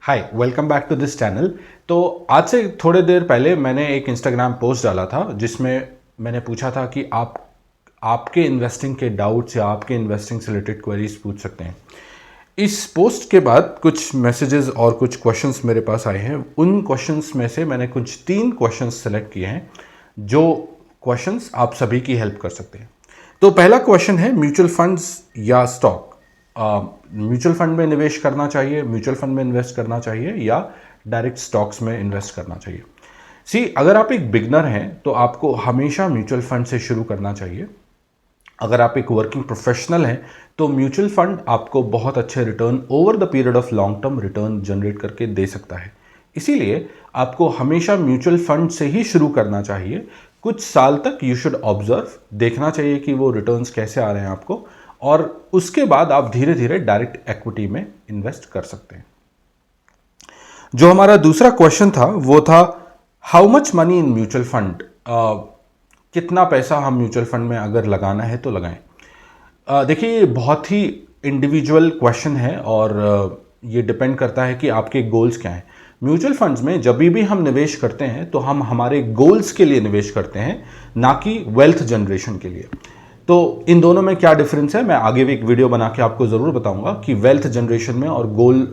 Hi, welcome back to this channel. तो आज से थोड़े देर पहले मैंने एक इंस्टाग्राम पोस्ट डाला था जिसमें मैंने पूछा था कि आप आपके इन्वेस्टिंग के डाउट्स या आपके इन्वेस्टिंग से रिलेटेड क्वेरीज पूछ सकते हैं। इस पोस्ट के बाद कुछ मैसेजेस और कुछ क्वेश्चंस मेरे पास आए हैं। उन क्वेश्चंस में से मैंने कुछ 3 क्वेश्चंस सेलेक्ट किए हैं जो क्वेश्चंस आप सभी की हेल्प कर सकते हैं। तो पहला क्वेश्चन है, म्यूचुअल फंड्स या स्टॉक? म्यूचुअल फंड में निवेश करना चाहिए, म्यूचुअल फंड में इन्वेस्ट करना चाहिए या डायरेक्ट स्टॉक्स में इन्वेस्ट करना चाहिए? अगर आप एक बिगनर हैं तो आपको हमेशा म्यूचुअल फंड से शुरू करना चाहिए। अगर आप एक वर्किंग प्रोफेशनल हैं तो म्यूचुअल फंड आपको बहुत अच्छे return over the period of long term return generate करके दे सकता है। इसीलिए आपको हमेशा म्यूचुअल फंड से ही शुरू करना चाहिए। कुछ साल तक यू शुड ऑब्जर्व, देखना चाहिए कि वो रिटर्न्स कैसे आ रहे हैं आपको, और उसके बाद आप धीरे धीरे डायरेक्ट इक्विटी में इन्वेस्ट कर सकते हैं। जो हमारा दूसरा क्वेश्चन था वो था, how much money in mutual fund? कितना पैसा हम म्यूचुअल फंड में अगर लगाना है तो लगाएं। देखिए, ये बहुत ही इंडिविजुअल क्वेश्चन है और ये डिपेंड करता है कि आपके गोल्स क्या हैं। म्यूचुअल फंड्स में जब भी हम निवेश करते हैं तो हम हमारे गोल्स के लिए निवेश करते हैं, ना कि वेल्थ जनरेशन के लिए। तो इन दोनों में क्या डिफरेंस है, मैं आगे भी एक वीडियो बना के आपको ज़रूर बताऊंगा कि वेल्थ जनरेशन में और गोल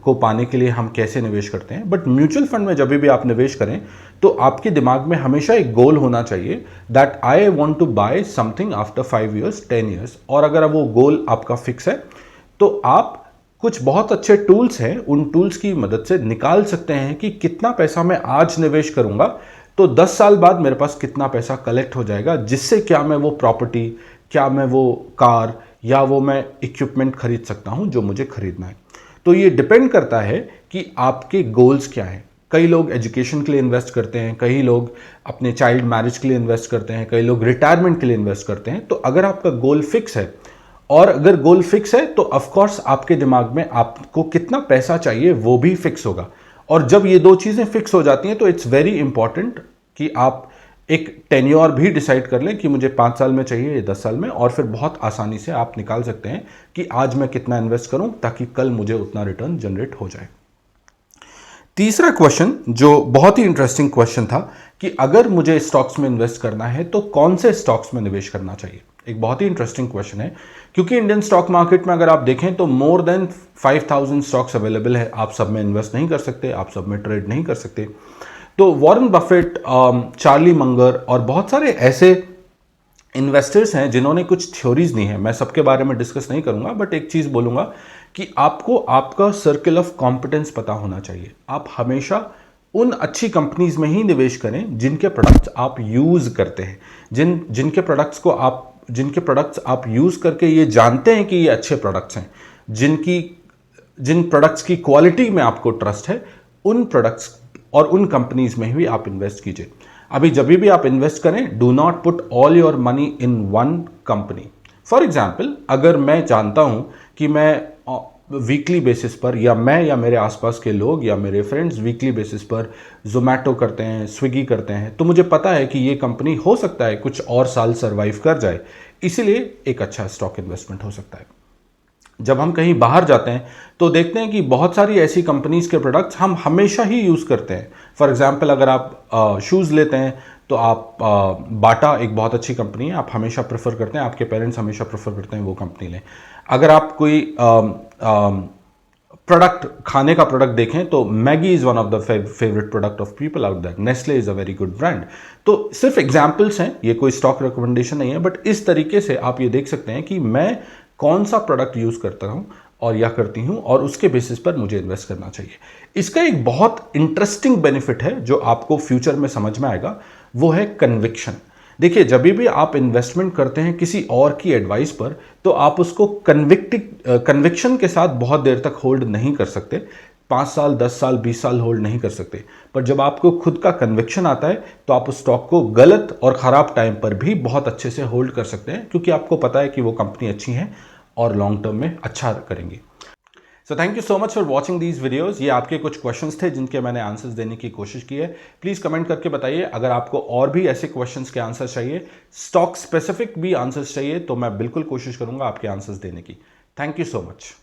को पाने के लिए हम कैसे निवेश करते हैं। बट म्यूचुअल फंड में जब भी आप निवेश करें तो आपके दिमाग में हमेशा एक गोल होना चाहिए, that I want to buy something after 5 years 10 years. और अगर वो गोल आपका फिक्स है तो आप कुछ बहुत अच्छे टूल्स हैं, उन टूल्स की मदद से निकाल सकते हैं कि कितना पैसा मैं आज निवेश करूंगा तो 10 साल बाद मेरे पास कितना पैसा कलेक्ट हो जाएगा, जिससे क्या मैं वो प्रॉपर्टी, क्या मैं वो कार या वो मैं इक्विपमेंट खरीद सकता हूं जो मुझे खरीदना है। तो ये डिपेंड करता है कि आपके गोल्स क्या हैं। कई लोग एजुकेशन के लिए इन्वेस्ट करते हैं, कई लोग अपने चाइल्ड मैरिज के लिए इन्वेस्ट करते हैं, कई लोग रिटायरमेंट के लिए इन्वेस्ट करते हैं। तो अगर आपका गोल फिक्स है, और अगर गोल फिक्स है तो ऑफकोर्स आपके दिमाग में आपको कितना पैसा चाहिए वो भी फिक्स होगा। और जब ये दो चीज़ें फिक्स हो जाती हैं तो इट्स वेरी इंपॉर्टेंट कि आप एक टेन्योर भी डिसाइड कर लें कि मुझे 5 साल में चाहिए या 10 साल में, और फिर बहुत आसानी से आप निकाल सकते हैं कि आज मैं कितना इन्वेस्ट करूं ताकि कल मुझे उतना रिटर्न जनरेट हो जाए। तीसरा क्वेश्चन जो बहुत ही इंटरेस्टिंग क्वेश्चन था कि अगर मुझे स्टॉक्स में इन्वेस्ट करना है तो कौन से स्टॉक्स में निवेश करना चाहिए। एक बहुत ही इंटरेस्टिंग क्वेश्चन है क्योंकि इंडियन स्टॉक मार्केट में अगर आप देखें तो मोर देन 5000 स्टॉक्स अवेलेबल है। आप सब में इन्वेस्ट नहीं कर सकते, आप सब में ट्रेड नहीं कर सकते। तो वॉरेन बफेट, चार्ली मंगर और बहुत सारे ऐसे इन्वेस्टर्स हैं जिन्होंने कुछ थ्योरीज दी हैं। मैं सबके बारे में डिस्कस नहीं करूंगा, बट एक चीज बोलूंगा कि आपको आपका सर्कल ऑफ कॉम्पिटेंस पता होना चाहिए। आप हमेशा उन अच्छी कंपनीज में ही निवेश करें जिनके प्रोडक्ट्स आप यूज करते हैं, जिनके प्रोडक्ट्स आप यूज करके ये जानते हैं कि ये अच्छे प्रोडक्ट्स हैं, जिन प्रोडक्ट्स की क्वालिटी में आपको ट्रस्ट है, उन प्रोडक्ट्स और उन कंपनीज में भी आप इन्वेस्ट कीजिए। अभी जब भी आप इन्वेस्ट करें, do not put all your money in one company. For example, अगर मैं जानता हूं कि मैं वीकली बेसिस पर, या मैं या मेरे आसपास के लोग या मेरे फ्रेंड्स वीकली बेसिस पर जोमैटो करते हैं, स्विगी करते हैं, तो मुझे पता है कि ये कंपनी हो सकता है कुछ और साल सर्वाइव कर जाए, इसीलिए एक अच्छा स्टॉक इन्वेस्टमेंट हो सकता है। जब हम कहीं बाहर जाते हैं तो देखते हैं कि बहुत सारी ऐसी कंपनीज के प्रोडक्ट्स हम हमेशा ही यूज़ करते हैं। फॉर एग्जांपल, अगर आप शूज़ लेते हैं तो आप बाटा एक बहुत अच्छी कंपनी है, आप हमेशा प्रेफर करते हैं, आपके पेरेंट्स हमेशा प्रेफर करते हैं वो कंपनी लें। अगर आप कोई प्रोडक्ट, खाने का प्रोडक्ट देखें तो Maggi is one of the favourite product of people out that, Nestle is a very good brand. तो सिर्फ एग्जाम्पल्स हैं, ये कोई स्टॉक रिकमेंडेशन नहीं है, बट इस तरीके से आप ये देख सकते हैं कि मैं कौन सा प्रोडक्ट यूज करता हूं और या करती हूं, और उसके बेसिस पर मुझे इन्वेस्ट करना चाहिए। इसका एक बहुत इंटरेस्टिंग बेनिफिट है जो आपको फ्यूचर में समझ में आएगा, वो है कन्विक्शन। देखिए, जब भी आप इन्वेस्टमेंट करते हैं किसी और की एडवाइस पर, तो आप उसको कन्विक्शन के साथ बहुत देर तक होल्ड नहीं कर सकते। 5 साल, 10 साल, 20 साल होल्ड नहीं कर सकते। पर जब आपको खुद का कन्विक्शन आता है तो आप उस स्टॉक को गलत और ख़राब टाइम पर भी बहुत अच्छे से होल्ड कर सकते हैं, क्योंकि आपको पता है कि वो कंपनी अच्छी है और लॉन्ग टर्म में अच्छा करेंगी। So thank you so much for watching these videos. ये आपके कुछ क्वेश्चंस थे जिनके मैंने आंसर्स देने की कोशिश की है। प्लीज़ कमेंट करके बताइए अगर आपको और भी ऐसे क्वेश्चंस के आंसर्स चाहिए, स्टॉक स्पेसिफिक भी आंसर्स चाहिए, तो मैं बिल्कुल कोशिश करूंगा आपके आंसर्स देने की। Thank you so much.